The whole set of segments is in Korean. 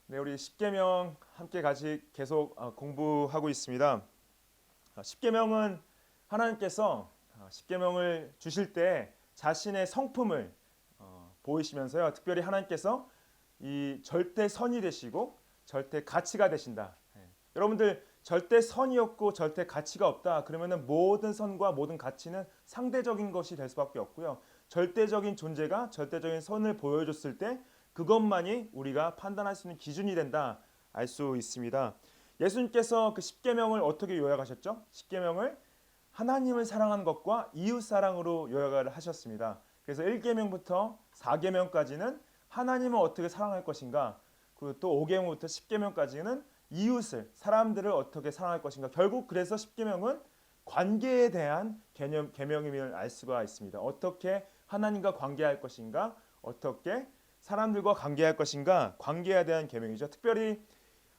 네, 우리 십계명 함께 같이 계속 공부하고 있습니다. 십계명은 하나님께서 십계명을 주실 때 자신의 성품을 보이시면서요. 특별히 하나님께서 이 절대 선이 되시고 절대 가치가 되신다. 여러분들 절대 선이 없고 절대 가치가 없다. 그러면은 모든 선과 모든 가치는 상대적인 것이 될 수밖에 없고요. 절대적인 존재가 절대적인 선을 보여줬을 때 그것만이 우리가 판단할 수 있는 기준이 된다. 알 수 있습니다. 예수님께서 그 십계명을 어떻게 요약하셨죠? 십계명을 하나님을 사랑하는 것과 이웃 사랑으로 요약을 하셨습니다. 그래서 1계명부터 4계명까지는 하나님을 어떻게 사랑할 것인가, 그리고 또 5계명부터 10계명까지는 이웃을 사람들을 어떻게 사랑할 것인가. 결국 그래서 10계명은 관계에 대한 계명임을 알 수가 있습니다. 어떻게 하나님과 관계할 것인가, 어떻게 사람들과 관계할 것인가, 관계에 대한 계명이죠. 특별히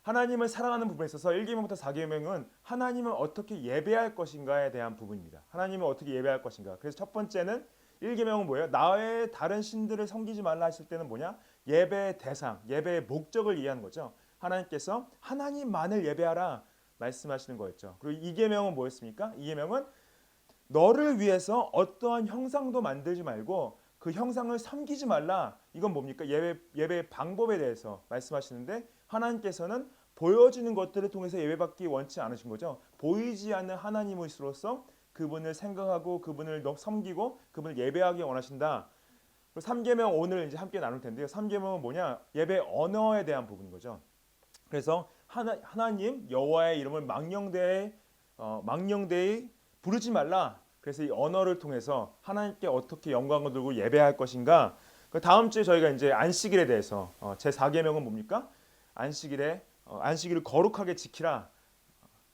하나님을 사랑하는 부분에 있어서 1계명부터 4계명은 하나님을 어떻게 예배할 것인가에 대한 부분입니다. 하나님을 어떻게 예배할 것인가. 그래서 첫 번째는 1계명은 뭐예요? 나의 다른 신들을 섬기지 말라 하실 때는 뭐냐? 예배의 대상, 예배의 목적을 이해하는 거죠. 하나님께서 하나님만을 예배하라 말씀하시는 거였죠. 그리고 2계명은 뭐였습니까? 2계명은 너를 위해서 어떠한 형상도 만들지 말고 그 형상을 섬기지 말라. 이건 뭡니까? 예배의 방법에 대해서 말씀하시는데 하나님께서는 보여지는 것들을 통해서 예배받기 원치 않으신 거죠. 보이지 않는 하나님으로서 그분을 생각하고 그분을 섬기고 그분을 예배하기 원하신다. 3계명 오늘 이제 함께 나눌 텐데요. 3계명은 뭐냐? 예배 언어에 대한 부분인 거죠. 그래서 하나님 여호와의 이름을 망령되이 부르지 말라. 그래서 이 언어를 통해서 하나님께 어떻게 영광을 들고 예배할 것인가. 그 다음 주에 저희가 이제 안식일에 대해서 제 4계명은 뭡니까? 안식일을 거룩하게 지키라.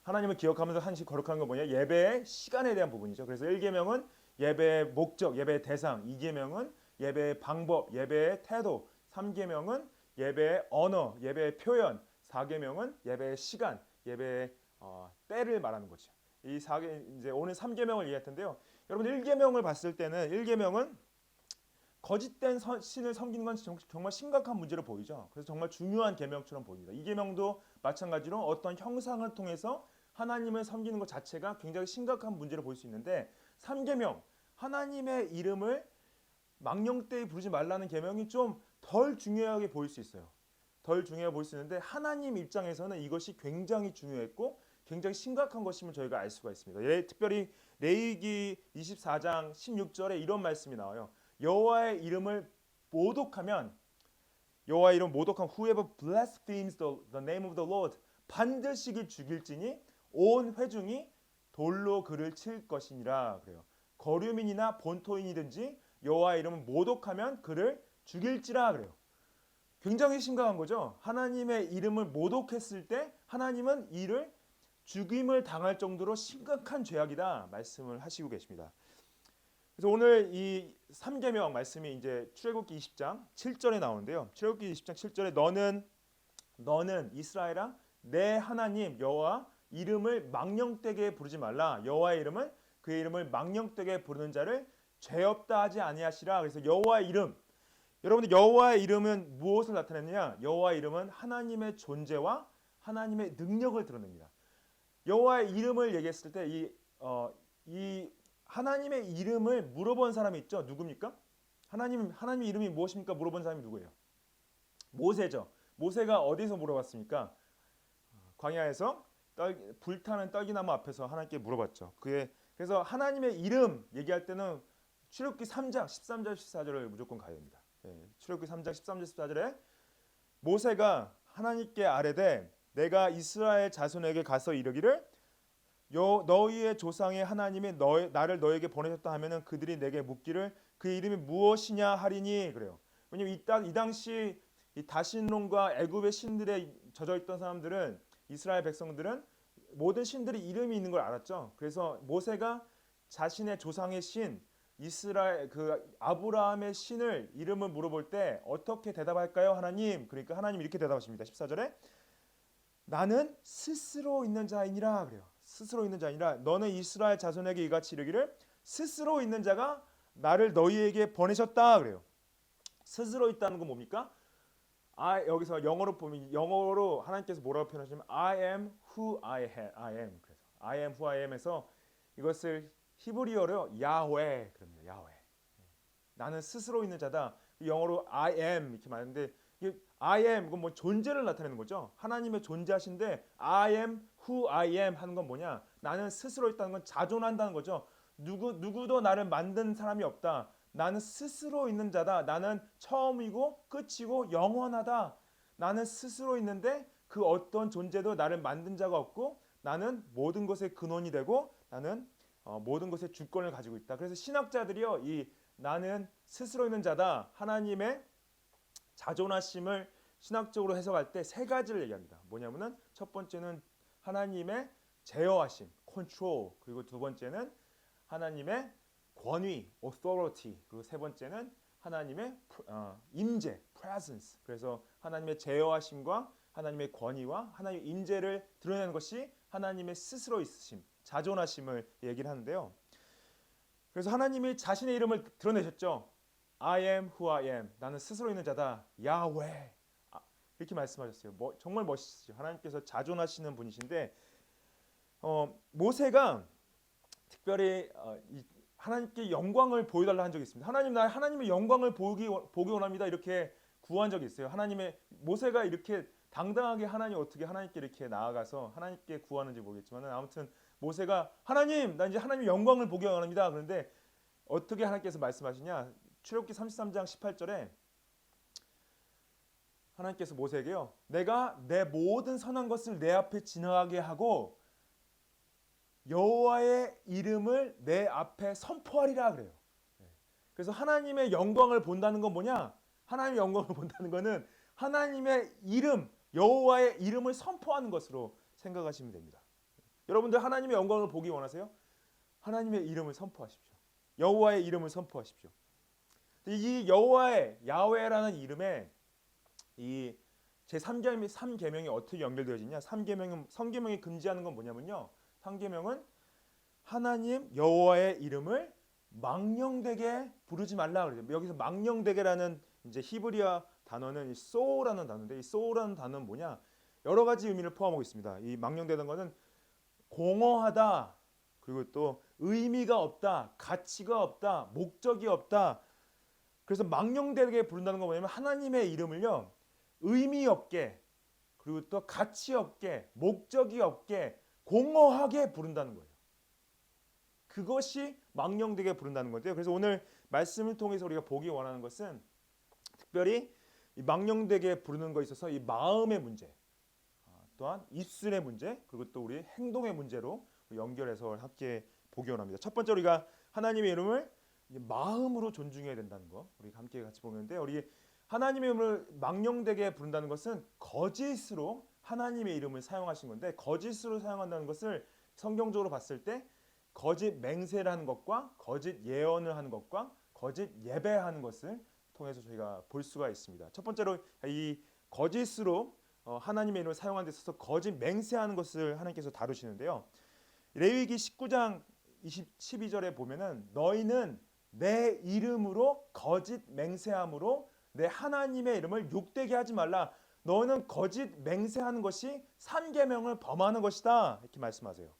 하나님을 기억하면서 한식 거룩한 건 뭐냐? 예배의 시간에 대한 부분이죠. 그래서 1계명은 예배의 목적, 예배의 대상, 2계명은 예배의 방법, 예배의 태도, 3계명은 예배의 언어, 예배의 표현, 4계명은 예배의 시간, 예배의 때를 말하는 거죠. 이 4개 이제 오늘 3계명을 이해할 텐데요. 여러분 1계명을 봤을 때는 1계명은 거짓된 신을 섬기는 건 정말 심각한 문제로 보이죠. 그래서 정말 중요한 계명처럼 보입니다. 2계명도 마찬가지로 어떤 형상을 통해서 하나님을 섬기는 것 자체가 굉장히 심각한 문제로 보일 수 있는데 3계명 하나님의 이름을 망령되이 부르지 말라는 계명이 좀 덜 중요하게 보일 수 있어요. 덜 중요해 보일 수 있는데 하나님 입장에서는 이것이 굉장히 중요했고 굉장히 심각한 것임을 저희가 알 수가 있습니다. 특별히 레위기 24장 16절에 이런 말씀이 나와요. 여호와의 이름을 모독하면 여호와의 이름 모독한 whoever blasphemes the name of the Lord 반드시 죽일지니 온 회중이 돌로 그를 칠 것이니라 그래요. 거류민이나 본토인이든지 여호와의 이름을 모독하면 그를 죽일지라 그래요. 굉장히 심각한 거죠. 하나님의 이름을 모독했을 때 하나님은 이를 죽임을 당할 정도로 심각한 죄악이다 말씀을 하시고 계십니다. 그래서 오늘 이 3계명 말씀이 이제 출애굽기 20장 7절에 나오는데요. 출애굽기 20장 7절에 너는 이스라엘아 내 하나님 여호와 이름을 망령되게 부르지 말라. 여호와의 이름은 그의 이름을 망령되게 부르는 자를 죄 없다 하지 아니하시라. 그래서 여호와의 이름 여러분들 여호와의 이름은 무엇을 나타내느냐? 여호와의 이름은 하나님의 존재와 하나님의 능력을 드러냅니다. 여호와의 이름을 얘기했을 때 이 하나님의 이름을 물어본 사람이 있죠. 누굽니까? 하나님의 이름이 무엇입니까? 물어본 사람이 누구예요? 모세죠. 모세가 어디서 물어봤습니까? 광야에서 불타는 떨기나무 앞에서 하나님께 물어봤죠. 그래서 하나님의 이름 얘기할 때는 출애굽기 3장 13절 14절을 무조건 가야 됩니다. 출애굽기 3장 13절 14절에 모세가 하나님께 아뢰되 내가 이스라엘 자손에게 가서 이르기를 너희의 조상의 하나님이 나를 너에게 보내셨다 하면은 그들이 내게 묻기를 그 이름이 무엇이냐 하리니 그래요. 왜냐면 이 당시 이 다신론과 애굽의 신들에 젖어 있던 사람들은 이스라엘 백성들은 모든 신들이 이름이 있는 걸 알았죠. 그래서 모세가 자신의 조상의 신 이스라엘 그 아브라함의 신을 이름을 물어볼 때 어떻게 대답할까요? 하나님. 그러니까 하나님 이렇게 대답하십니다. 14절에 나는 스스로 있는 자이니라 그래요. 스스로 있는 자이니라 너는 이스라엘 자손에게 이같이 이르기를 스스로 있는 자가 나를 너희에게 보내셨다 그래요. 스스로 있다는 건 뭡니까? 여기서 영어로 보면 영어로 하나님께서 뭐라고 표현하시면 I am who I am. 그래서 I am who I am에서 이것을 히브리어로 야훼 그럽니다. 야훼. 나는 스스로 있는 자다. 영어로 I am 이렇게 말하는데 이 I am 그건 뭐 존재를 나타내는 거죠. 하나님의 존재하신데 I am who I am 하는 건 뭐냐? 나는 스스로 있다는 건 자존한다는 거죠. 누구도 나를 만든 사람이 없다. 나는 스스로 있는 자다. 나는 처음이고 끝이고 영원하다. 나는 스스로 있는데 그 어떤 존재도 나를 만든 자가 없고 나는 모든 것의 근원이 되고 나는 모든 것의 주권을 가지고 있다. 그래서 신학자들이요, 이 나는 스스로 있는 자다. 하나님의 자존하심을 신학적으로 해석할 때 세 가지를 얘기합니다. 뭐냐면은 첫 번째는 하나님의 제어하심, control. 그리고 두 번째는 하나님의 권위, authority. 그리고 세 번째는 하나님의 임재, presence. 그래서 하나님의 제어하심과 하나님의 권위와 하나님의 임재를 드러내는 것이 하나님의 스스로 있으심, 자존하심을 얘기를 하는데요. 그래서 하나님이 자신의 이름을 드러내셨죠. I am who I am. 나는 스스로 있는 자다. 야훼. 이렇게 말씀하셨어요. 정말 멋있으시죠. 하나님께서 자존하시는 분이신데 모세가 특별히 하나님께 영광을 보여달라 한 적이 있습니다. 하나님, 나 하나님의 영광을 보기 원합니다. 이렇게 구한 적이 있어요. 모세가 이렇게 당당하게 하나님 어떻게 하나님께 이렇게 나아가서 하나님께 구하는지 모르겠지만 아무튼 모세가 하나님, 나 이제 하나님의 영광을 보기 원합니다. 그런데 어떻게 하나님께서 말씀하시냐? 출애굽기 33장 18절에 하나님께서 모세에게요. 내가 내 모든 선한 것을 내 앞에 지나가게 하고 여호와의 이름을 내 앞에 선포하리라 그래요. 그래서 하나님의 영광을 본다는 건 뭐냐? 하나님의 영광을 본다는 것은 하나님의 이름, 여호와의 이름을 선포하는 것으로 생각하시면 됩니다. 여러분들 하나님의 영광을 보기 원하세요? 하나님의 이름을 선포하십시오. 여호와의 이름을 선포하십시오. 이 여호와의 야훼라는 이름에 이 제3계명이 어떻게 연결되어지냐? 성계명이 금지하는 건 뭐냐면요. 성계명은 하나님 여호와의 이름을 망령되게 부르지 말라 그래요. 여기서 망령되게라는 이제 히브리어 단어는 이 소라는 단어인데 이 소라는 단어는 뭐냐? 여러 가지 의미를 포함하고 있습니다. 이 망령되는 것은 공허하다, 그리고 또 의미가 없다, 가치가 없다, 목적이 없다. 그래서 망령되게 부른다는 건 뭐냐면 하나님의 이름을요 의미 없게, 그리고 또 가치 없게, 목적이 없게, 공허하게 부른다는 거예요. 그것이 망령되게 부른다는 건데요. 그래서 오늘 말씀을 통해서 우리가 보기 원하는 것은 특별히 이 망령되게 부르는 것에 있어서 이 마음의 문제, 또한 입술의 문제, 그리고 또 우리 행동의 문제로 연결해서 함께 보기 원합니다. 첫 번째 우리가 하나님의 이름을 마음으로 존중해야 된다는 거 우리 함께 같이 보는데 우리 하나님의 이름을 망령되게 부른다는 것은 거짓으로 하나님의 이름을 사용하신 건데 거짓으로 사용한다는 것을 성경적으로 봤을 때 거짓 맹세라는 것과 거짓 예언을 하는 것과 거짓 예배하는 것을 통해서 저희가 볼 수가 있습니다. 첫 번째로 이 거짓으로 하나님의 이름을 사용하는 데 있어서 거짓 맹세하는 것을 하나님께서 다루시는데요. 레위기 19장 12절에 보면은 너희는 내 이름으로 거짓 맹세함으로 내 하나님의 이름을 욕되게 하지 말라. 너는 거짓 맹세하는 것이 3계명을 범하는 것이다. 이렇게 말씀하세요.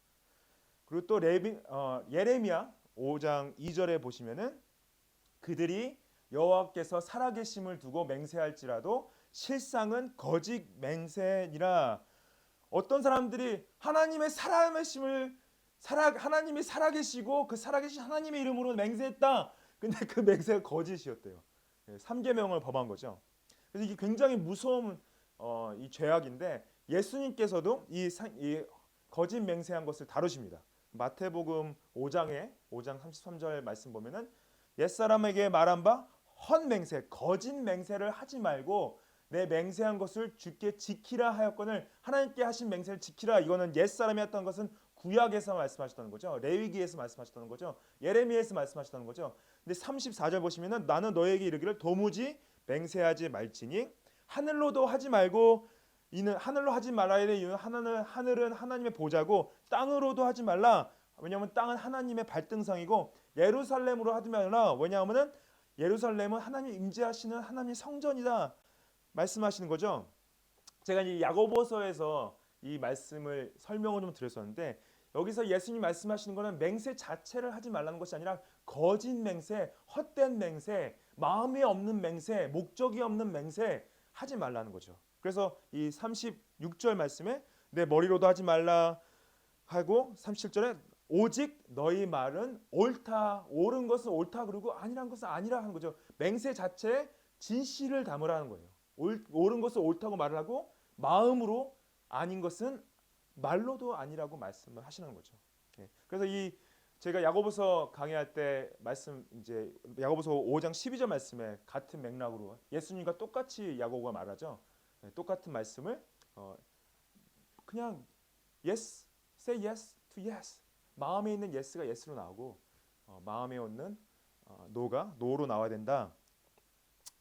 그리고 또 예레미야 5장 2절에 보시면은 그들이 여호와께서 살아계심을 두고 맹세할지라도 실상은 거짓 맹세니라. 어떤 사람들이 하나님이 살아계시고 그 살아계신 하나님의 이름으로 맹세했다. 근데 그 맹세가 거짓이었대요. 3계명을 범한 거죠. 그래서 이게 굉장히 무서운 이 죄악인데 예수님께서도 이 거짓 맹세한 것을 다루십니다. 마태복음 5장 33절 말씀 보면은 옛사람에게 말한 바 헛맹세, 거짓 맹세를 하지 말고 내 맹세한 것을 주께 지키라 하였거늘 하나님께 하신 맹세를 지키라. 이거는 옛사람이 했던 것은 구약에서 말씀하셨다는 거죠. 레위기에서 말씀하셨다는 거죠. 예레미야에서 말씀하셨다는 거죠. 근데 34절 보시면은 나는 너에게 이르기를 도무지 맹세하지 말지니 하늘로도 하지 말고 이는 하늘로 하지 말아야 돼. 이는 하늘은 하나님의 보좌고 땅으로도 하지 말라. 왜냐하면 땅은 하나님의 발등상이고 예루살렘으로 하지 말라. 왜냐하면은 예루살렘은 하나님 임재하시는 하나님의 성전이다. 말씀하시는 거죠. 제가 이 야고보서에서 이 말씀을 설명을 좀 드렸었는데 여기서 예수님 말씀하시는 거는 맹세 자체를 하지 말라는 것이 아니라 거짓 맹세, 헛된 맹세, 마음에 없는 맹세, 목적이 없는 맹세 하지 말라는 거죠. 그래서 이 36절 말씀에 내 머리로도 하지 말라 하고 37절에 오직 너희 말은 옳다. 옳은 것은 옳다 그러고 아니란 것은 아니라 하는 거죠. 맹세 자체에 진실을 담으라는 거예요. 옳은 것은 옳다고 말을 하고 마음으로 아닌 것은 말로도 아니라고 말씀을 하시는 거죠. 예. 그래서 이 제가 야고보서 강의할 때 말씀 이제 야고보서 5장 12절 말씀에 같은 맥락으로 예수님과 똑같이 야고보가 말하죠. 예, 똑같은 말씀을 그냥 yes, say yes to yes. 마음에 있는 yes가 yes로 나오고 마음에 없는 no가 no로 나와야 된다.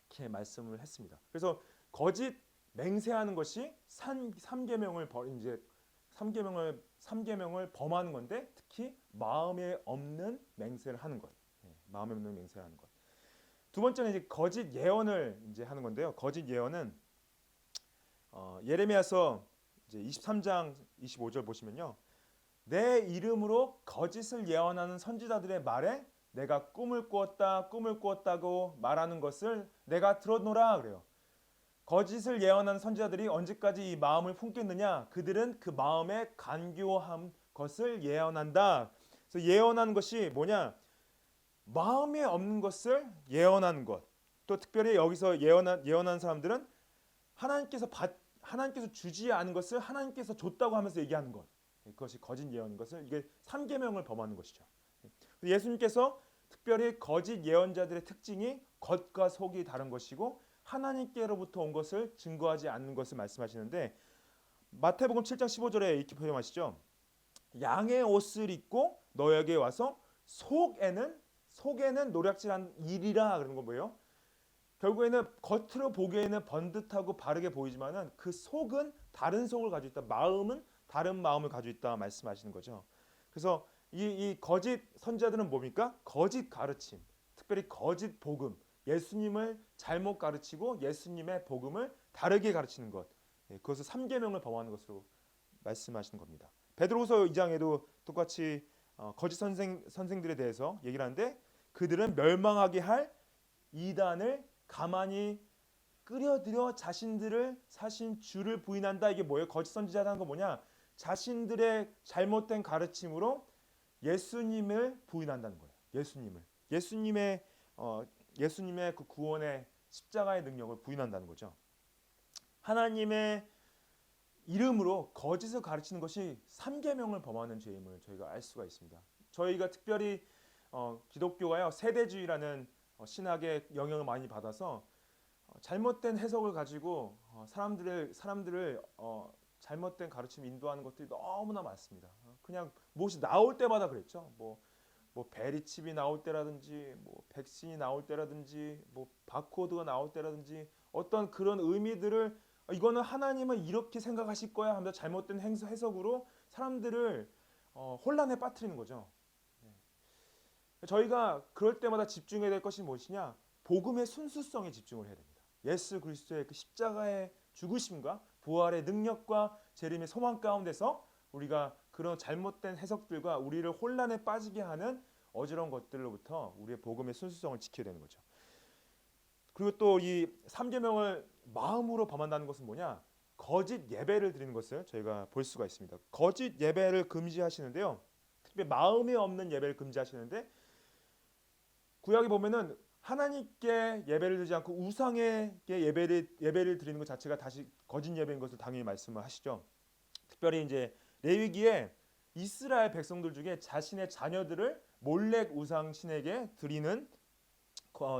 이렇게 말씀을 했습니다. 그래서 거짓 맹세하는 것이 삼계명을 이제 삼계명을 범하는 건데 특히 마음에 없는 맹세를 하는 것. 마음에 없는 맹세를 하는 것. 두 번째는 이제 거짓 예언을 이제 하는 건데요. 거짓 예언은 예레미야서 이제 23장 25절 보시면요. 내 이름으로 거짓을 예언하는 선지자들의 말에 내가 꿈을 꾸었다고 말하는 것을 내가 들었노라 그래요. 거짓을 예언하는 선지자들이 언제까지 이 마음을 품겠느냐? 그들은 그 마음에 간교한 것을 예언한다. 그래서 예언하는 것이 뭐냐? 마음에 없는 것을 예언하는 것. 또 특별히 여기서 예언한 사람들은 하나님께서 주지 않은 것을 하나님께서 줬다고 하면서 얘기하는 것. 그것이 거짓 예언인 것을 이게 삼계명을 범하는 것이죠. 예수님께서 특별히 거짓 예언자들의 특징이 겉과 속이 다른 것이고 하나님께로부터 온 것을 증거하지 않는 것을 말씀하시는데 마태복음 7장 15절에 이렇게 표현하시죠. 양의 옷을 입고 너에게 와서 속에는 노략질한 일이라 그러는 건 뭐예요? 결국에는 겉으로 보기에는 번듯하고 바르게 보이지만은 그 속은 다른 속을 가지고 있다. 마음은 다른 마음을 가지고 있다 말씀하시는 거죠. 그래서 이 거짓 선지자들은 뭡니까? 거짓 가르침, 특별히 거짓 복음, 예수님을 잘못 가르치고 예수님의 복음을 다르게 가르치는 것, 그것을 삼계명을 범하는 것으로 말씀하시는 겁니다. 베드로후서 2장에도 똑같이 거짓 선생들에 대해서 얘기를 하는데 그들은 멸망하게 할 이단을 가만히 끌어들여 자신들을 사신 주를 부인한다. 이게 뭐예요? 거짓 선지자라는 거 뭐냐? 자신들의 잘못된 가르침으로 예수님을 부인한다는 거예요. 예수님의 그 구원의 십자가의 능력을 부인한다는 거죠. 하나님의 이름으로 거짓을 가르치는 것이 삼계명을 범하는 죄임을 저희가 알 수가 있습니다. 저희가 특별히 기독교가요 세대주의라는 신학의 영향을 많이 받아서 잘못된 해석을 가지고 사람들을 잘못된 가르침 인도하는 것들이 너무나 많습니다. 그냥 무엇이 나올 때마다 그랬죠. 뭐 베리칩이 나올 때라든지 뭐 백신이 나올 때라든지 뭐 바코드가 나올 때라든지 어떤 그런 의미들을 이거는 하나님은 이렇게 생각하실 거야 하면서 잘못된 해석으로 사람들을 혼란에 빠뜨리는 거죠. 저희가 그럴 때마다 집중해야 될 것이 무엇이냐? 복음의 순수성에 집중을 해야 됩니다. 예수 그리스도의 그 십자가의 죽으심과 부활의 능력과 재림의 소망 가운데서 우리가 그런 잘못된 해석들과 우리를 혼란에 빠지게 하는 어지러운 것들로부터 우리의 복음의 순수성을 지켜야 되는 거죠. 그리고 또 이 삼계명을 마음으로 범한다는 것은 뭐냐? 거짓 예배를 드리는 것을 저희가 볼 수가 있습니다. 거짓 예배를 금지하시는데요. 특히 마음에 없는 예배를 금지하시는데 구약에 보면은 하나님께 예배를 드리지 않고 우상에게 예배를 드리는 것 자체가 다시 거짓 예배인 것을 당연히 말씀을 하시죠. 특별히 이제 레위기에 이스라엘 백성들 중에 자신의 자녀들을 몰렉 우상 신에게 드리는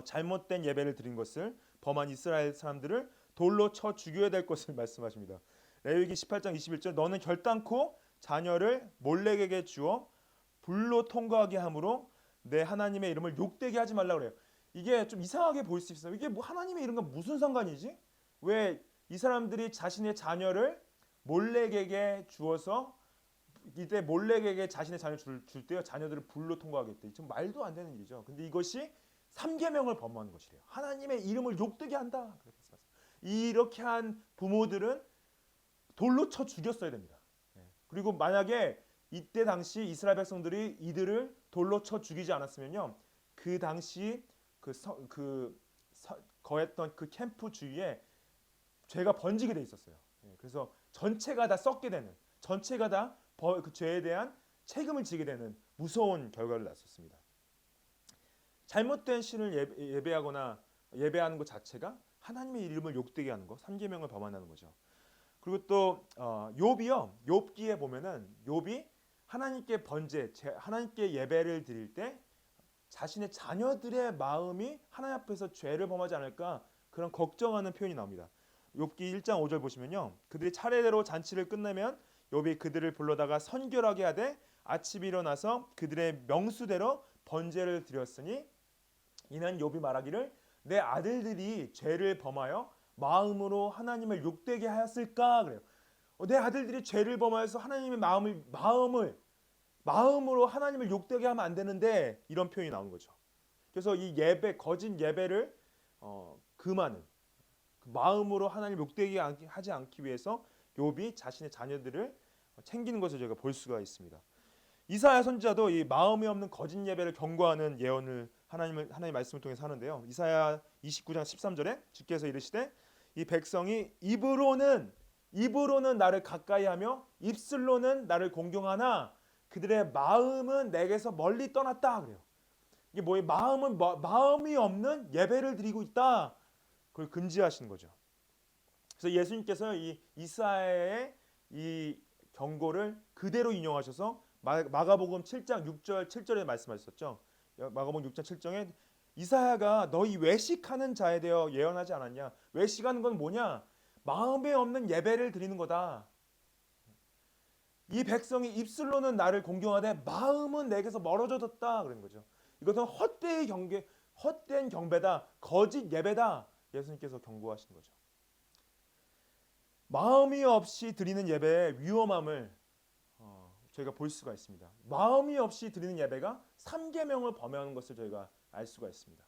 잘못된 예배를 드린 것을 범한 이스라엘 사람들을 돌로 쳐 죽여야 될 것을 말씀하십니다. 레위기 18장 21절 너는 결단코 자녀를 몰렉에게 주어 불로 통과하게 함으로 내 하나님의 이름을 욕되게 하지 말라 그래요. 이게 좀 이상하게 보일 수 있어요. 이게 뭐 하나님의 이름과 무슨 상관이지? 왜 이 사람들이 자신의 자녀를 몰렉에게 주어서 이때 몰렉에게 자신의 자녀를 줄 때요 자녀들을 불로 통과하겠대. 좀 말도 안 되는 일이죠. 근데 이것이 삼계명을 범하는 것이래요. 하나님의 이름을 욕되게 한다. 이렇게 한 부모들은 돌로 쳐 죽였어야 됩니다. 그리고 만약에 이때 당시 이스라엘 백성들이 이들을 돌로 쳐 죽이지 않았으면요, 그 당시 거했던 그 캠프 주위에 죄가 번지게 돼 있었어요. 그래서 전체가 다 썩게 되는, 전체가 다 그 죄에 대한 책임을 지게 되는 무서운 결과를 낳았습니다. 잘못된 신을 예배하거나 예배하는 것 자체가 하나님의 이름을 욕되게 하는 것, 3계명을 범한다는 거죠. 그리고 또 욥이요. 욥기에 보면은 욥이 하나님께 하나님께 예배를 드릴 때 자신의 자녀들의 마음이 하나님 앞에서 죄를 범하지 않을까 그런 걱정하는 표현이 나옵니다. 욥기 1장 5절 보시면요. 그들이 차례대로 잔치를 끝내면 욥이 그들을 불러다가 선결하게 하되 아침에 일어나서 그들의 명수대로 번제를 드렸으니 이는 욥이 말하기를 내 아들들이 죄를 범하여 마음으로 하나님을 욕되게 하였을까 그래요. 내 아들들이 죄를 범하여서 하나님의 마음으로 하나님을 욕되게 하면 안 되는데 이런 표현이 나오는 거죠. 그래서 이 예배 거짓 예배를 금하는 그 마음으로 하나님 욕되게 하지 않기 위해서 욥이 자신의 자녀들을 챙기는 것을 저희가 볼 수가 있습니다. 이사야 선지자도 이 마음이 없는 거짓 예배를 경고하는 예언을 하나님의 말씀을 통해서 하는데요. 이사야 29장 13절에 주께서 이르시되 이 백성이 입으로는 나를 가까이하며 입술로는 나를 공경하나 그들의 마음은 내게서 멀리 떠났다 그래요. 이게 뭐예요? 마음이 없는 예배를 드리고 있다. 그걸 금지하시는 거죠. 그래서 예수님께서 이 이사야의 이 경고를 그대로 인용하셔서 마가복음 7장 6절 7절에 말씀하셨죠. 마가복음 6장 7절에 이사야가 너희 외식하는 자에 대하여 예언하지 않았냐? 외식하는 건 뭐냐? 마음에 없는 예배를 드리는 거다. 이 백성이 입술로는 나를 공경하되 마음은 내게서 멀어졌다 그런 거죠. 이것은 헛된 경배다. 거짓 예배다. 예수님께서 경고하신 거죠. 마음이 없이 드리는 예배의 위험함을 저희가 볼 수가 있습니다. 마음이 없이 드리는 예배가 3계명을 범하는 것을 저희가 알 수가 있습니다.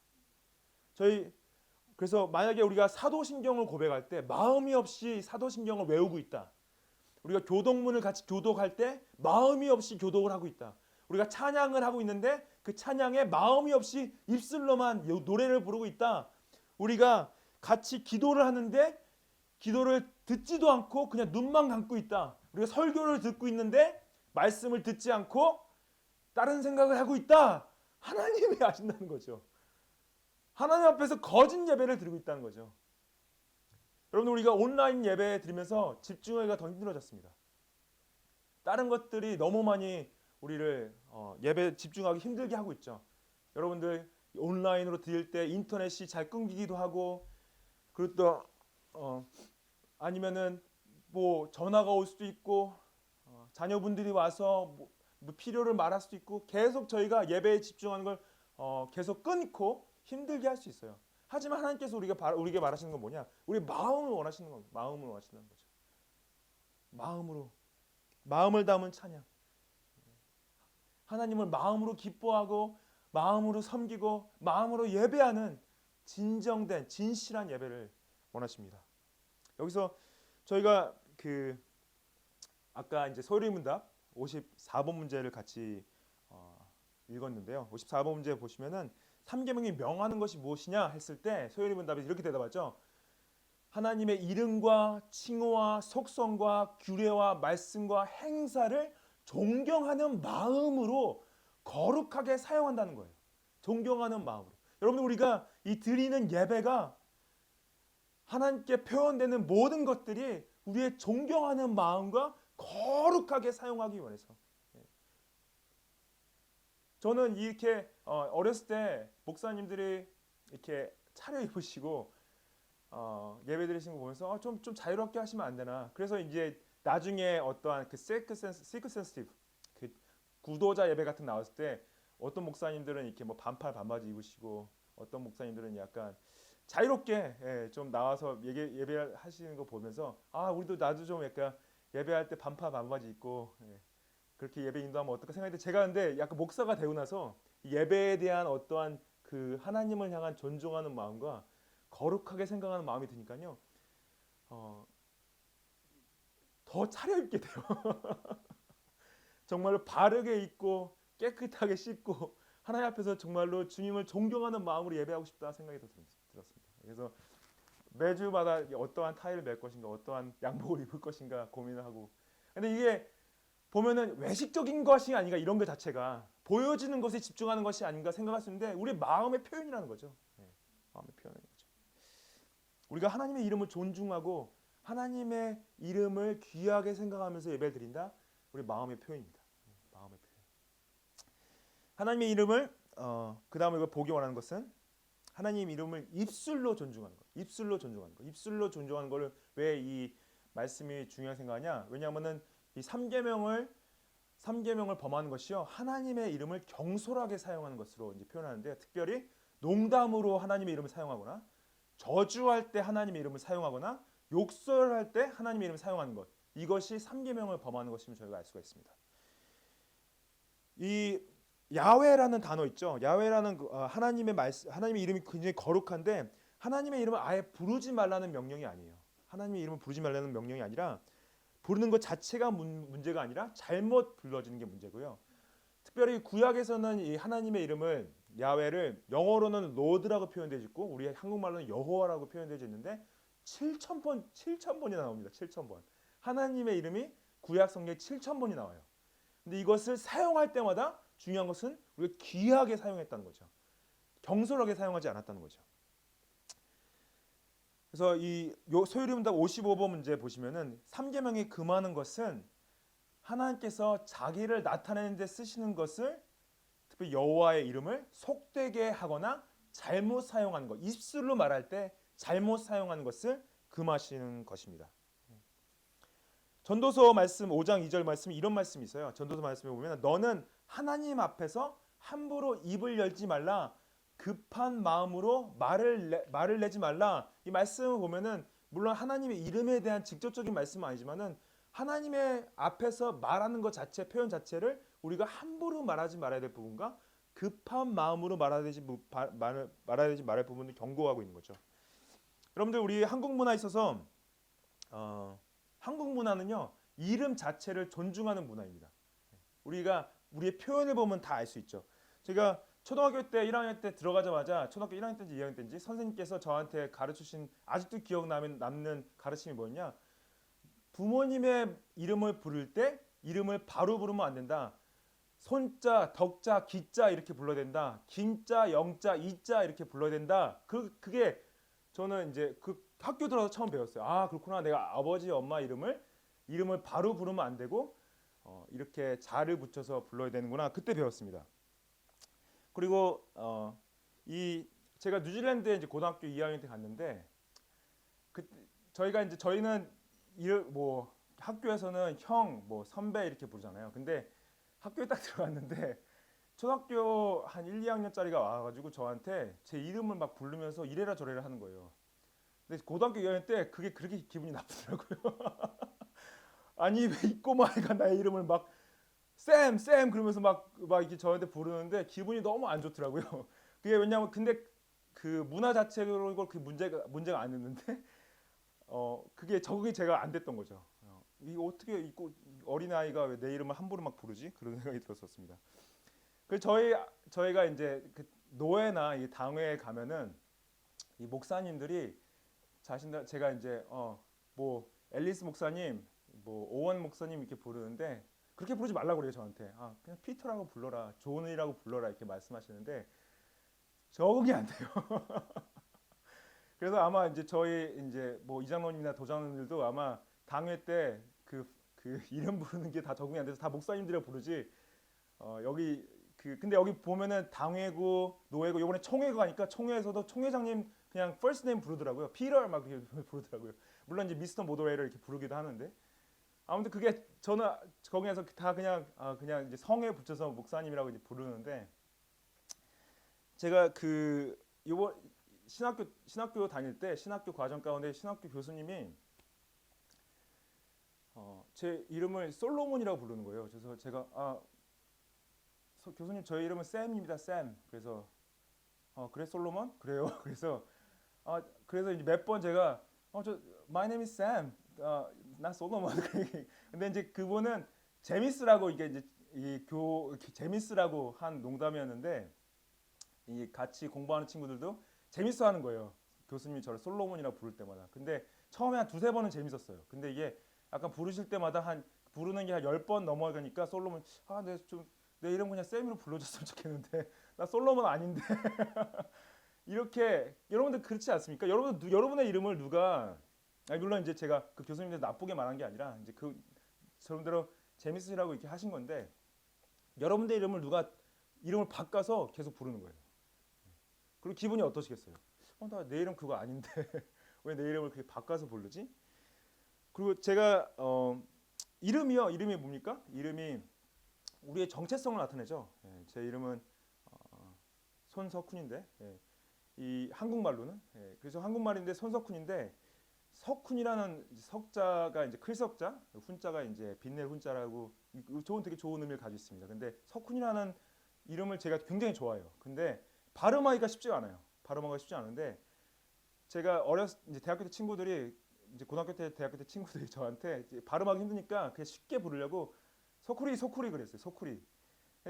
그래서 만약에 우리가 사도신경을 고백할 때 마음이 없이 사도신경을 외우고 있다. 우리가 교독문을 같이 교독할 때 마음이 없이 교독을 하고 있다. 우리가 찬양을 하고 있는데 그 찬양에 마음이 없이 입술로만 노래를 부르고 있다. 우리가 같이 기도를 하는데 기도를 듣지도 않고 그냥 눈만 감고 있다. 우리가 설교를 듣고 있는데 말씀을 듣지 않고 다른 생각을 하고 있다. 하나님이 아신다는 거죠. 하나님 앞에서 거짓 예배를 드리고 있다는 거죠. 여러분 우리가 온라인 예배 드리면서 집중하기가 더 힘들어졌습니다. 다른 것들이 너무 많이 우리를 예배 집중하기 힘들게 하고 있죠. 여러분들 온라인으로 드릴 때 인터넷이 잘 끊기기도 하고 그리고 또 아니면은 뭐 전화가 올 수도 있고 자녀분들이 와서 뭐 필요를 말할 수도 있고 계속 저희가 예배에 집중하는 걸 계속 끊고 힘들게 할 수 있어요. 하지만 하나님께서 우리에게 말하시는 건 뭐냐? 우리 마음을 원하시는 겁니다. 마음을 원하시는 거죠. 마음을 담은 찬양. 하나님을 마음으로 기뻐하고 마음으로 섬기고 마음으로 예배하는 진정된 진실한 예배를 원하십니다. 여기서 저희가 아까 이제 소리문답 54번 문제를 같이 읽었는데요. 54번 문제 보시면은 3계명이 명하는 것이 무엇이냐 했을 때 소리문답이 이렇게 대답하죠. 하나님의 이름과 칭호와 속성과 규례와 말씀과 행사를 존경하는 마음으로 거룩하게 사용한다는 거예요. 존경하는 마음으로. 여러분들 우리가 이 드리는 예배가 하나님께 표현되는 모든 것들이 우리의 존경하는 마음과 거룩하게 사용하기 원해서. 저는 이렇게 어렸을 때 목사님들이 이렇게 차려입으시고 예배 드리시는 거 보면서 좀 자유롭게 하시면 안 되나. 그래서 이제 나중에 어떠한 그 seeker sensitive 그 구도자 예배 같은 거 나왔을 때 어떤 목사님들은 이렇게 뭐 반팔 반바지 입으시고 어떤 목사님들은 약간 자유롭게 좀 나와서 예배하시는 거 보면서 나도 좀 약간 예배할 때 반팔 반바지 입고 그렇게 예배 인도하면 어떨까 생각했는데 제가 근데 약간 목사가 되고 나서 예배에 대한 어떠한 그 하나님을 향한 존중하는 마음과 거룩하게 생각하는 마음이 드니까요. 어, 더 차려입게 돼요. 정말로 바르게 입고 깨끗하게 씻고 하나님 앞에서 정말로 주님을 존경하는 마음으로 예배하고 싶다 생각이 들었습니다. 그래서 매주마다 어떠한 타일을 맬 것인가, 어떠한 양복을 입을 것인가 고민을 하고. 근데 이게 보면은 외식적인 것이 아닌가 이런 것 자체가 보여지는 것에 집중하는 것이 아닌가 생각할 수 있는데 우리 마음의 표현이라는 거죠. 네, 마음의 표현인 거죠. 우리가 하나님의 이름을 존중하고 하나님의 이름을 귀하게 생각하면서 예배를 드린다. 우리 마음의 표현입니다. 마음의 표현. 하나님의 이름을 그 다음에 이걸 보기 원하는 것은 하나님 이름을 입술로 존중하는 것. 입술로 존중하는 것. 입술로 존중하는 것을 왜 이 말씀이 중요하게 생각하냐? 왜냐하면은 이 삼계명을 범하는 것이요 하나님의 이름을 경솔하게 사용하는 것으로 이제 표현하는데 특별히 농담으로 하나님의 이름을 사용하거나 저주할 때 하나님의 이름을 사용하거나 욕설할 때 하나님의 이름을 사용하는 것 이것이 삼계명을 범하는 것임을 저희가 알 수가 있습니다. 이 야훼라는 단어 있죠. 야훼라는 하나님의 말씀, 하나님의 이름이 굉장히 거룩한데 하나님의 이름을 아예 부르지 말라는 명령이 아니에요. 하나님의 이름을 부르지 말라는 명령이 아니라 부르는 것 자체가 문제가 아니라 잘못 불러지는 게 문제고요. 특별히 구약에서는 이 하나님의 이름을 야훼를 영어로는 로드라고 표현되어 있고 우리 한국말로는 여호와라고 표현되어 있는데 7,000번이나 나옵니다. 7,000번. 하나님의 이름이 구약 성경에 7,000번이 나와요. 근데 이것을 사용할 때마다 중요한 것은 우리가 귀하게 사용했다는 거죠. 경솔하게 사용하지 않았다는 거죠. 그래서 이 소유리문답 55번 문제 보시면은 3계명이 금하는 것은 하나님께서 자기를 나타내는 데 쓰시는 것을 특히 여호와의 이름을 속되게 하거나 잘못 사용하는 것, 입술로 말할 때 잘못 사용하는 것을 금하시는 것입니다. 전도서 말씀 5장 2절 말씀 이런 말씀이 있어요. 전도서 말씀에 보면 너는 하나님 앞에서 함부로 입을 열지 말라. 급한 마음으로 말을 내지 말라. 이 말씀을 보면은 물론 하나님의 이름에 대한 직접적인 말씀은 아니지만은 하나님의 앞에서 말하는 것 자체, 표현 자체를 우리가 함부로 말하지 말아야 될 부분과 급한 마음으로 말아야 되지 말할 부분을 경고하고 있는 거죠. 여러분들 우리 한국 문화에 있어서 한국 문화는요 이름 자체를 존중하는 문화입니다. 우리가 우리의 표현을 보면 다 알 수 있죠. 제가 초등학교 때 1학년 때 들어가자마자 초등학교 1학년 때인지 2학년 때인지 선생님께서 저한테 가르치신 아직도 기억 남는 가르침이 뭐였냐? 부모님의 이름을 부를 때 이름을 바로 부르면 안 된다. 손자, 덕자, 기자 이렇게 불러야 된다. 김자, 영자, 이자 이렇게 불러야 된다. 그게 저는 이제 그 학교 들어서 처음 배웠어요. 아 그렇구나. 내가 아버지, 엄마 이름을 바로 부르면 안 되고 이렇게 자를 붙여서 불러야 되는구나. 그때 배웠습니다. 그리고 이 제가 뉴질랜드에 이제 고등학교 2학년 때 갔는데 저희는 뭐 학교에서는 형, 뭐 선배 이렇게 부르잖아요. 근데 학교에 딱 들어갔는데 초등학교 한 1, 2학년짜리가 와가지고 저한테 제 이름을 막 부르면서 이래라 저래라 하는 거예요. 근데 고등학교 2학년 때 그게 그렇게 기분이 나쁘더라고요. 아니 왜 이 꼬마애가 나의 이름을 막 쌤 그러면서 막 이렇게 저한테 부르는데 기분이 너무 안 좋더라고요. 그게 왜냐면 근데 그 문화 자체로 그 문제가 아니었는데 그게 적응이 제가 안 됐던 거죠. 이거 어떻게 어린 아이가 왜 내 이름을 함부로 막 부르지? 그런 생각이 들었었습니다. 그 저희가 이제 그 노회나 이 당회에 가면은 이 목사님들이 제가 이제 뭐 앨리스 목사님, 뭐 오원 목사님 이렇게 부르는데 그렇게 부르지 말라고 그래요 저한테. 그냥 피터라고 불러라, 존이라고 불러라 이렇게 말씀하시는데 적응이 안 돼요. 그래서 아마 이제 저희 이제 뭐 이장로님이나 도장로님들도 아마 당회 때 그 이름 부르는 게 다 적응이 안 돼서 다 목사님들이라 부르지. 여기 근데 여기 보면은 당회고 노회고 요번에 총회가 가니까 총회에서도 총회장님 그냥 first name 부르더라고요. 피터 막 이렇게 부르더라고요. 물론 이제 미스터 모더웨이를 이렇게 부르기도 하는데 아무튼 그게 저는 거기에서 다 그냥 이제 성에 붙여서 목사님이라고 이제 부르는데 제가 요번 신학교 다닐 때 신학교 과정 가운데 신학교 교수님이 제 이름을 솔로몬이라고 부르는 거예요. 그래서 제가 교수님 저희 이름은 샘입니다. 샘. 그래서 그래 솔로몬? 그래요. 그래서 그래서 이제 몇 번 제가 저 My name is Sam. 난 솔로몬. 근데 이제 그분은 제미스라고 이게 이제 제미스라고 한 농담이었는데 이 같이 공부하는 친구들도 재밌어 하는 거예요. 교수님이 저를 솔로몬이라고 부를 때마다. 근데 처음에 한 두세 번은 재밌었어요. 근데 이게 약간 부르실 때마다 부르는 게 한 10번 넘어가니까 솔로몬 내 이름 그냥 쌤으로 불러줬으면 좋겠는데 나 솔로몬 아닌데 이렇게 여러분들 그렇지 않습니까? 여러분의 이름을 누가 물론 이제 제가 그 교수님들 나쁘게 말한 게 아니라 이제 그 저분대로 재밌으시라고 이렇게 하신 건데 여러분들 이름을 누가 이름을 바꿔서 계속 부르는 거예요. 그리고 기분이 어떠시겠어요? 나 내 이름 그거 아닌데 왜 내 이름을 그렇게 바꿔서 부르지? 그리고 제가 이름이 뭡니까? 이름이 우리의 정체성을 나타내죠. 제 이름은 손석훈인데 이 한국말로는 그래서 한국말인데 손석훈인데 석훈이라는 석자가 이제 클석자, 훈자가 이제 빛낼 훈자라고 되게 좋은 의미를 가지고 있습니다. 근데 석훈이라는 이름을 제가 굉장히 좋아해요. 근데 발음하기가 쉽지가 않아요. 발음하기가 쉽지 않은데 제가 이제 대학교 때 친구들이 이제 고등학교 때 대학교 때 친구들이 저한테 발음하기 힘드니까 그냥 쉽게 부르려고 소쿠리 그랬어요. 소쿠리.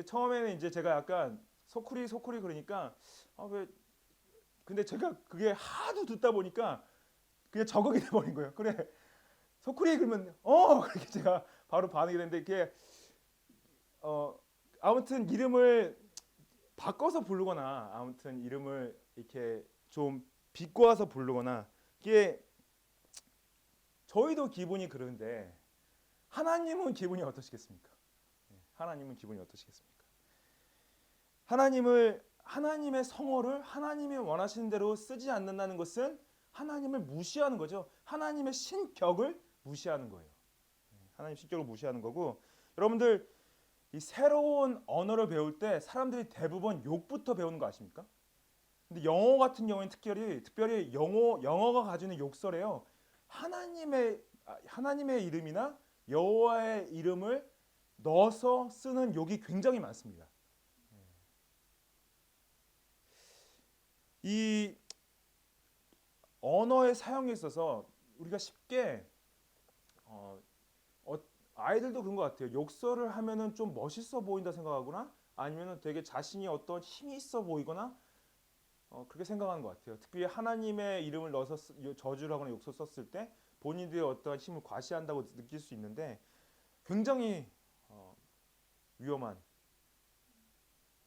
처음에는 이제 제가 약간 소쿠리 그러니까 왜 근데 제가 그게 하도 듣다 보니까 그냥 적응이 돼 버린 거예요. 그래 소쿠리 그러면 그렇게 제가 바로 반응이 됐는데 그게 아무튼 이름을 바꿔서 부르거나 아무튼 이름을 이렇게 좀 비꼬아서 부르거나 이게 저희도 기분이 그런데 하나님은 기분이 어떠시겠습니까? 하나님은 기분이 어떠시겠습니까? 하나님의 성어를 하나님이 원하시는 대로 쓰지 않는다는 것은 하나님을 무시하는 거죠. 하나님의 신격을 무시하는 거예요. 하나님 신격을 무시하는 거고 여러분들 이 새로운 언어를 배울 때 사람들이 대부분 욕부터 배우는 거 아십니까? 근데 영어 같은 경우에는 특별히 영어가 가지는 욕설에요. 하나님의 이름이나 여호와의 이름을 넣어서 쓰는 욕이 굉장히 많습니다. 이 언어의 사용에 있어서 우리가 쉽게 아이들도 그런 것 같아요. 욕설을 하면은 좀 멋있어 보인다 생각하거나 아니면은 되게 자신이 어떤 힘이 있어 보이거나 그렇게 생각하는 것 같아요. 특히 하나님의 이름을 넣어서 저주를 하거나 욕설 썼을 때 본인들의 어떤 힘을 과시한다고 느낄 수 있는데 굉장히 위험한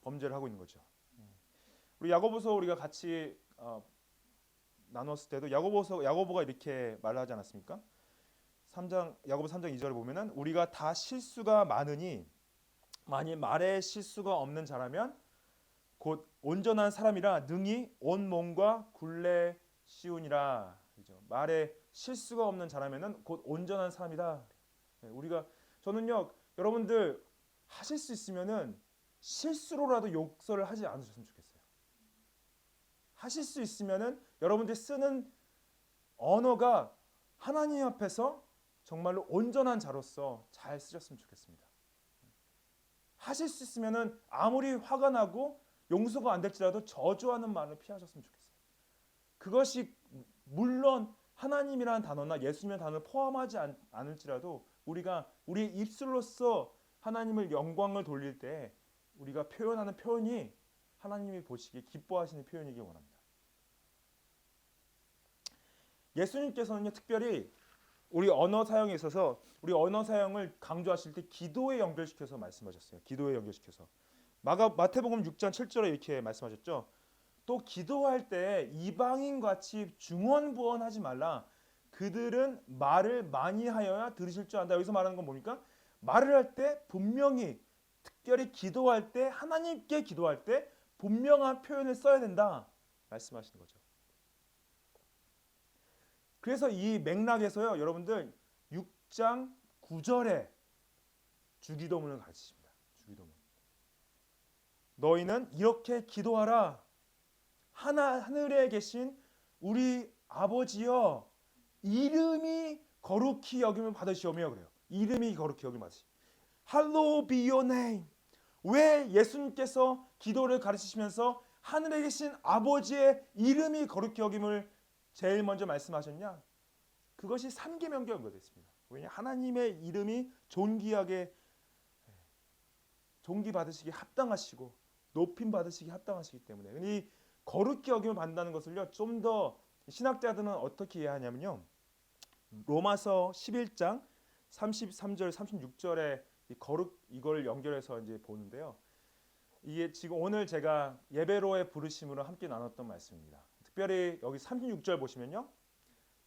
범죄를 하고 있는 거죠. 우리 야고보서 우리가 같이 나눴을 때도 야고보가 이렇게 말하지 않았습니까? 야고보 3장 2절에 보면은 우리가 다 실수가 많으니 만일 말에 실수가 없는 자라면 곧 온전한 사람이라 능히 온 몸과 굴레 씌우니라. 그죠? 말에 실수가 없는 자라면은 곧 온전한 사람이다. 저는요 여러분들 하실 수 있으면은 실수로라도 욕설을 하지 않으셨으면 좋겠어요. 하실 수 있으면은 여러분들이 쓰는 언어가 하나님 앞에서 정말로 온전한 자로서 잘 쓰셨으면 좋겠습니다. 하실 수 있으면은 아무리 화가 나고 용서가 안 될지라도 저주하는 말을 피하셨으면 좋겠어요. 그것이 물론 하나님이라는 단어나 예수님의 단어를 포함하지 않을지라도 우리가 우리 입술로서 하나님을 영광을 돌릴 때 우리가 표현하는 표현이 하나님이 보시기에 기뻐하시는 표현이기 원합니다. 예수님께서는요 특별히 우리 언어 사용에 있어서 우리 언어 사용을 강조하실 때 기도에 연결시켜서 말씀하셨어요. 기도에 연결시켜서 마태복음 6장 7절에 이렇게 말씀하셨죠. 또 기도할 때 이방인같이 중언부언하지 말라. 그들은 말을 많이 하여야 들으실 줄 안다. 여기서 말하는 건 뭡니까? 말을 할 때 분명히 특별히 기도할 때 하나님께 기도할 때 분명한 표현을 써야 된다 말씀하시는 거죠. 그래서 이 맥락에서요 여러분들 6장 9절에 주기도문을 가르치십니다. 주기도문. 너희는 이렇게 기도하라. 하늘에 계신 우리 아버지여 이름이 거룩히 여김을 받으시오며 그래요. 이름이 거룩히 여김을 받으시. Hallowed be your name. 왜 예수님께서 기도를 가르치시면서 하늘에 계신 아버지의 이름이 거룩히 여김을 제일 먼저 말씀하셨냐? 그것이 3계명과 연결됐습니다. 왜냐 하나님의 이름이 존귀하게 존귀받으시기 합당하시고 높임 받으시기 합당하시기 때문에 이 거룩히 여김을 받는다는 것을요 좀 더 신학자들은 어떻게 이해하냐면요 로마서 11장 33절 36절에 이 거룩 이걸 연결해서 이제 보는데요. 이게 지금 오늘 제가 예배로의 부르심으로 함께 나눴던 말씀입니다. 특별히 여기 36절 보시면요.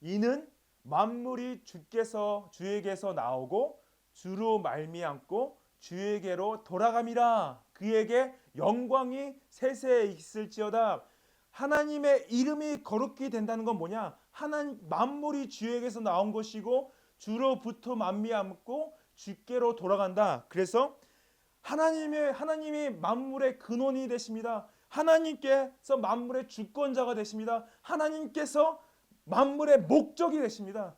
이는 만물이 주에게서 나오고 주로 말미암고 주에게로 돌아감이라. 그에게 영광이 세세에 있을지어다. 하나님의 이름이 거룩히 된다는 건 뭐냐? 하나님 만물이 주에게서 나온 것이고 주로부터 만미암고 주께로 돌아간다. 그래서 하나님이 만물의 근원이 되십니다. 하나님께서 만물의 주권자가 되십니다. 하나님께서 만물의 목적이 되십니다.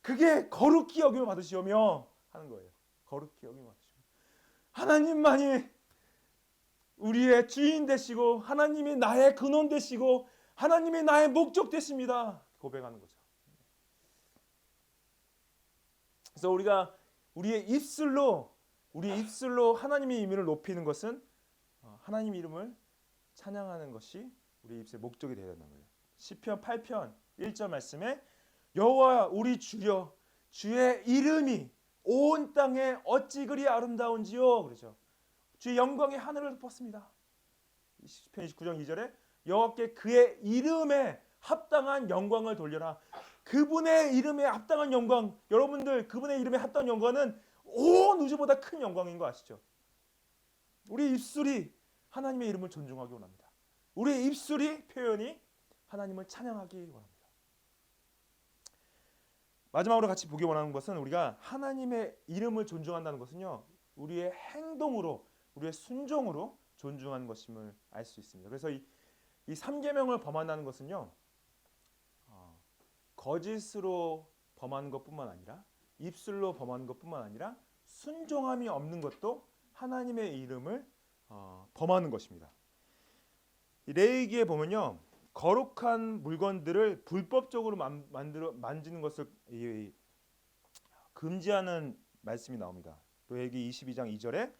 그게 거룩히 여김을 받으시오며 하는 거예요. 거룩히 여김을 받으시오며 하나님만이 우리의 주인 되시고 하나님이 나의 근원 되시고 하나님이 나의 목적 되십니다. 고백하는 거죠. 그래서 우리가 우리의 입술로 하나님의 이름을 높이는 것은 하나님의 이름을 찬양하는 것이 우리 입술의 목적이 되어야 된다는 거예요. 시편 8편 1절 말씀에 여호와 우리 주여 주의 이름이 온 땅에 어찌 그리 아름다운지요. 그러죠. 주의 영광이 하늘을 덮었습니다. 시편 29장 2절에 여호와께 그의 이름에 합당한 영광을 돌려라. 그분의 이름에 합당한 영광, 여러분들 그분의 이름에 합당한 영광은 온 우주보다 큰 영광인 거 아시죠? 우리 입술이 하나님의 이름을 존중하기 원합니다. 우리 입술이 표현이 하나님을 찬양하기 원합니다. 마지막으로 같이 보기 원하는 것은 우리가 하나님의 이름을 존중한다는 것은요. 우리의 행동으로 우리의 순종으로 존중하는 것임을 알 수 있습니다. 그래서 이 3계명을 범한다는 것은요. 거짓으로 범하는 것뿐만 아니라 입술로 범하는 것뿐만 아니라 순종함이 없는 것도 하나님의 이름을 범하는 것입니다. 레위기에 보면요. 거룩한 물건들을 불법적으로 만지는 것을 금지하는 말씀이 나옵니다. 레위기 22장 2절에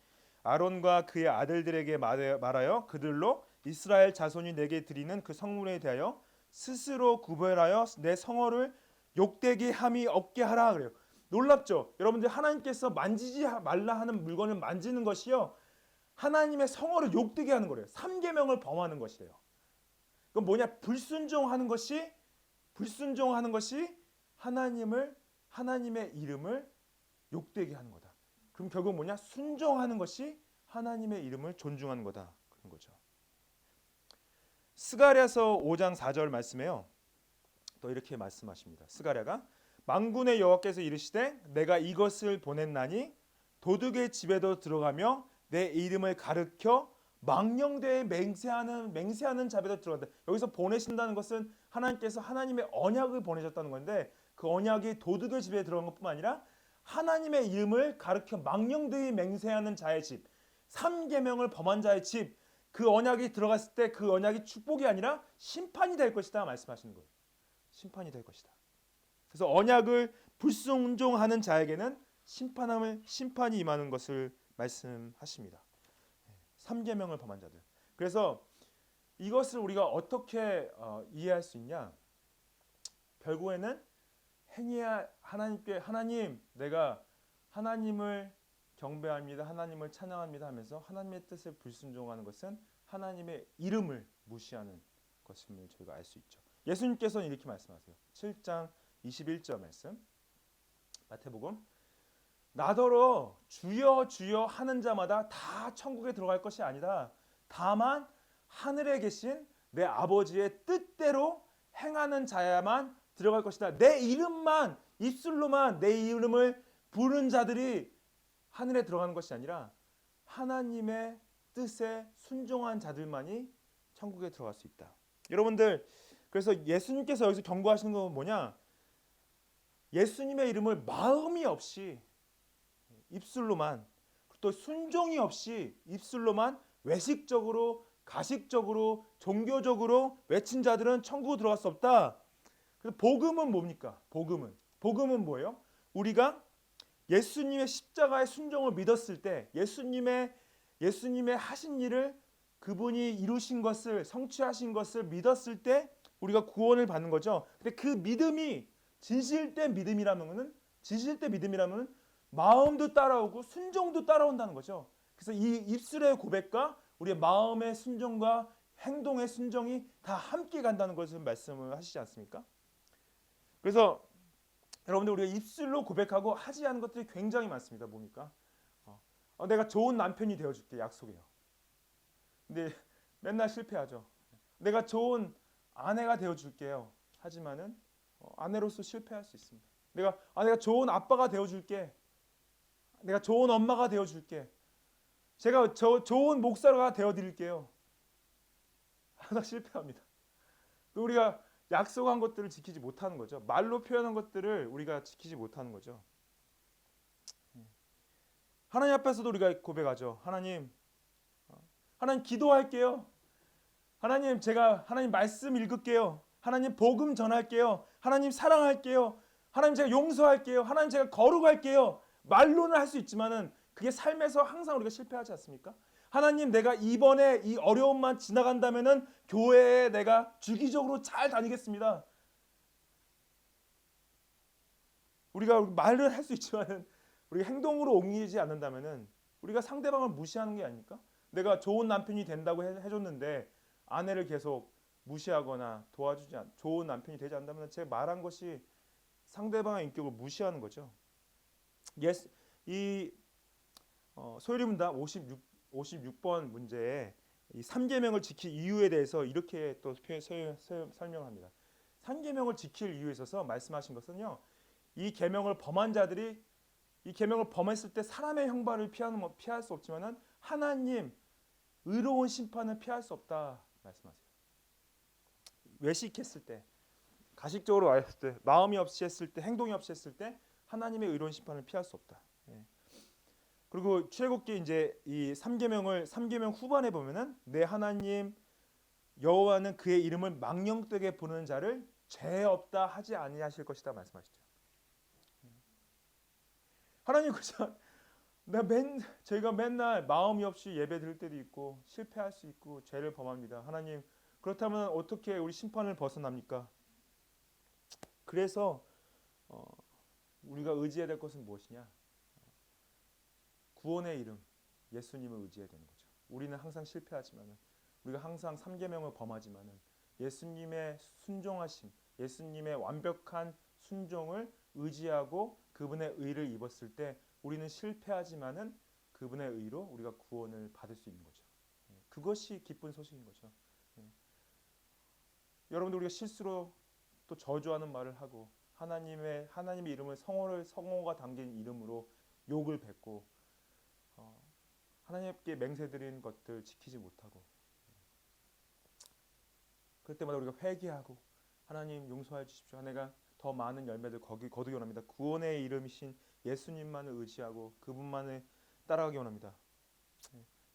아론과 그의 아들들에게 말하여 그들로 이스라엘 자손이 내게 드리는 그 성물에 대하여 스스로 구별하여 내 성호를 욕되게 함이 없게 하라 그래요. 놀랍죠? 여러분들 하나님께서 만지지 말라 하는 물건을 만지는 것이요. 하나님의 성호를 욕되게 하는 거래요. 3계명을 범하는 것이래요. 그건 뭐냐? 불순종하는 것이 하나님의 이름을 욕되게 하는 거다. 그럼 결국 뭐냐? 순종하는 것이 하나님의 이름을 존중하는 거다. 그런 거죠. 스가랴서 5장 4절 말씀에요. 또 이렇게 말씀하십니다. 스가랴가 만군의 여호와께서 이르시되 내가 이것을 보냈나니 도둑의 집에도 들어가며 내 이름을 가르켜 망령되에 맹세하는 자배도 들어간다. 여기서 보내신다는 것은 하나님께서 하나님의 언약을 보내셨다는 건데 그 언약이 도둑의 집에 들어간 것뿐만 아니라 하나님의 이름을 가르쳐 망령되이 맹세하는 자의 집, 3계명을 범한 자의 집, 그 언약이 들어갔을 때 그 언약이 축복이 아니라 심판이 될 것이다 말씀하시는 거예요. 심판이 될 것이다. 그래서 언약을 불순종하는 자에게는 심판이 임하는 것을 말씀하십니다. 3계명을 범한 자들. 그래서 이것을 우리가 어떻게 이해할 수 있냐? 결국에는 행해야 하나님 내가 하나님을 경배합니다. 하나님을 찬양합니다 하면서 하나님의 뜻에 불순종하는 것은 하나님의 이름을 무시하는 것임을 저희가 알 수 있죠. 예수님께서는 이렇게 말씀하세요. 7장 21절 말씀. 마태복음. 나더러 주여 주여 하는 자마다 다 천국에 들어갈 것이 아니다. 다만 하늘에 계신 내 아버지의 뜻대로 행하는 자야만 들어갈 것이다. 내 이름만 입술로만 내 이름을 부르는 자들이 하늘에 들어가는 것이 아니라 하나님의 뜻에 순종한 자들만이 천국에 들어갈 수 있다. 여러분들 그래서 예수님께서 여기서 경고하시는 건 뭐냐? 예수님의 이름을 마음이 없이 입술로만 또 순종이 없이 입술로만 외식적으로 가식적으로 종교적으로 외친 자들은 천국에 들어갈 수 없다. 그래서 복음은 뭡니까? 복음은 뭐예요? 우리가 예수님의 십자가의 순종을 믿었을 때 예수님의 하신 일을 그분이 이루신 것을 성취하신 것을 믿었을 때 우리가 구원을 받는 거죠. 근데 그 믿음이 진실된 믿음이라면은 마음도 따라오고 순종도 따라온다는 거죠. 그래서 이 입술의 고백과 우리의 마음의 순종과 행동의 순종이 다 함께 간다는 것을 말씀을 하시지 않습니까? 그래서 여러분들 우리가 입술로 고백하고 하지 않은 것들이 굉장히 많습니다. 뭡니까? 내가 좋은 남편이 되어줄게 약속해요. 근데 맨날 실패하죠. 내가 좋은 아내가 되어줄게요. 하지만은 아내로서 실패할 수 있습니다. 내가 좋은 아빠가 되어줄게. 내가 좋은 엄마가 되어줄게. 제가 좋은 목사가 되어드릴게요. 하다 실패합니다. 또 우리가 약속한 것들을 지키지 못하는 거죠. 말로 표현한 것들을 우리가 지키지 못하는 거죠. 하나님 앞에서도 우리가 고백하죠. 하나님 기도할게요. 하나님 제가 하나님 말씀 읽을게요. 하나님 복음 전할게요. 하나님 사랑할게요. 하나님 제가 용서할게요. 하나님 제가 거룩할게요. 말로는 할 수 있지만은 그게 삶에서 항상 우리가 실패하지 않습니까? 하나님 내가 이번에 이 어려움만 지나간다면은 교회에 내가 주기적으로 잘 다니겠습니다. 우리가 말을 할 수 있지만은 우리가 행동으로 옮기지 않는다면은 우리가 상대방을 무시하는 게 아닙니까? 내가 좋은 남편이 된다고 해줬는데 아내를 계속 무시하거나 좋은 남편이 되지 않는다면 제 말한 것이 상대방의 인격을 무시하는 거죠. 소요리 문답 56번 문제에 이 3계명을 지킬 이유에 대해서 이렇게 또 설명합니다. 3계명을 지킬 이유에 있어서 말씀하신 것은요. 이 계명을 범한 자들이 이 계명을 범했을 때 사람의 형벌을 피할 수 없지만은 하나님 의로운 심판을 피할 수 없다 말씀하세요. 외식했을 때, 가식적으로 말했을 때, 마음이 없이 했을 때, 행동이 없이 했을 때 하나님의 의로운 심판을 피할 수 없다. 그리고 출애굽기 이제 이 3계명 후반에 보면은 내 하나님 여호와는 그의 이름을 망령되게 부르는 자를 죄 없다 하지 아니하실 것이다 말씀하시죠. 하나님 그저 저희가 맨날 마음이 없이 예배 드릴 때도 있고 실패할 수 있고 죄를 범합니다. 하나님 그렇다면 어떻게 우리 심판을 벗어납니까? 그래서 우리가 의지해야 될 것은 무엇이냐? 구원의 이름 예수님을 의지해야 되는 거죠. 우리는 항상 실패하지만은 우리가 항상 3계명을 범하지만은 예수님의 순종하심, 예수님의 완벽한 순종을 의지하고 그분의 의를 입었을 때 우리는 실패하지만은 그분의 의로 우리가 구원을 받을 수 있는 거죠. 그것이 기쁜 소식인 거죠. 여러분들 우리가 실수로 또 저주하는 말을 하고 하나님의 이름을 성호가 담긴 이름으로 욕을 뱉고 하나님께 맹세드린 것들 지키지 못하고 그럴 때마다 우리가 회개하고 하나님 용서해 주십시오. 내가 더 많은 열매들 거두기 원합니다. 구원의 이름이신 예수님만을 의지하고 그분만을 따라가기 원합니다.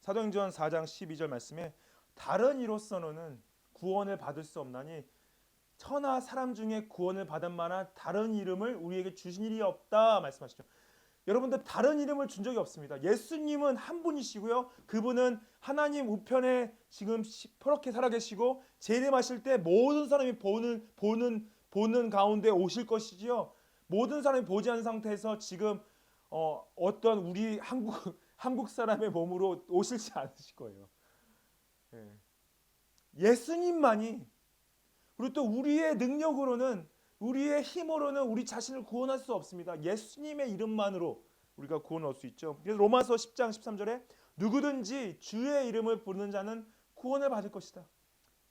사도행전 4장 12절 말씀에 다른 이로서는 구원을 받을 수 없나니 천하 사람 중에 구원을 받은 만한 다른 이름을 우리에게 주신 일이 없다 말씀하시죠. 여러분들 다른 이름을 준 적이 없습니다. 예수님은 한 분이시고요. 그분은 하나님 우편에 지금 퍼렇게 살아계시고 재림하실 때 모든 사람이 보는 가운데 오실 것이지요. 모든 사람이 보지 않은 상태에서 지금 어떤 우리 한국 사람의 몸으로 오실지 않으실 거예요. 예수님만이 그리고 또 우리의 능력으로는 우리의 힘으로는 우리 자신을 구원할 수 없습니다. 예수님의 이름만으로 우리가 구원을 얻을 수 있죠. 그래서 로마서 10장 13절에 누구든지 주의 이름을 부르는 자는 구원을 받을 것이다.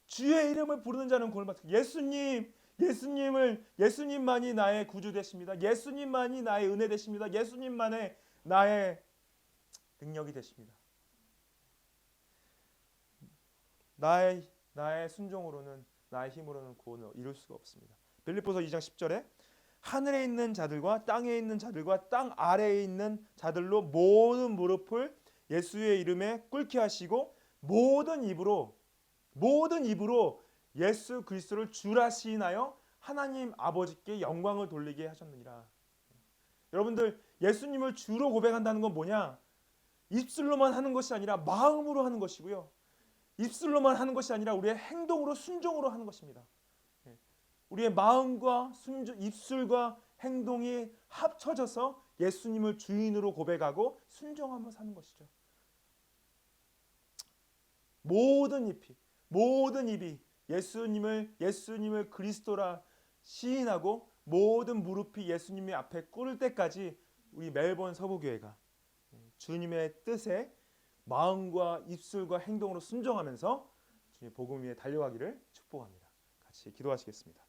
주의 이름을 부르는 자는 구원을 받을 것이다. 예수님만이 나의 구주 되십니다. 예수님만이 나의 은혜 되십니다. 예수님만의 나의 능력이 되십니다. 나의 순종으로는 나의 힘으로는 구원을 이룰 수가 없습니다. 빌립보서 2장 10절에 하늘에 있는 자들과 땅에 있는 자들과 땅 아래에 있는 자들로 모든 무릎을 예수의 이름에 꿇게 하시고 모든 입으로 예수 그리스도를 주라 시인하여 하나님 아버지께 영광을 돌리게 하셨느니라. 여러분들, 예수님을 주로 고백한다는 건 뭐냐? 입술로만 하는 것이 아니라 마음으로 하는 것이고요. 입술로만 하는 것이 아니라 우리의 행동으로, 순종으로 하는 것입니다. 우리의 마음과 입술과 행동이 합쳐져서 예수님을 주인으로 고백하고 순종하며 사는 것이죠. 모든 입이 예수님을 그리스도라 시인하고 모든 무릎이 예수님의 앞에 꿇을 때까지 우리 멜번 서부교회가 주님의 뜻에 마음과 입술과 행동으로 순종하면서 주님의 복음 위에 달려가기를 축복합니다. 같이 기도하시겠습니다.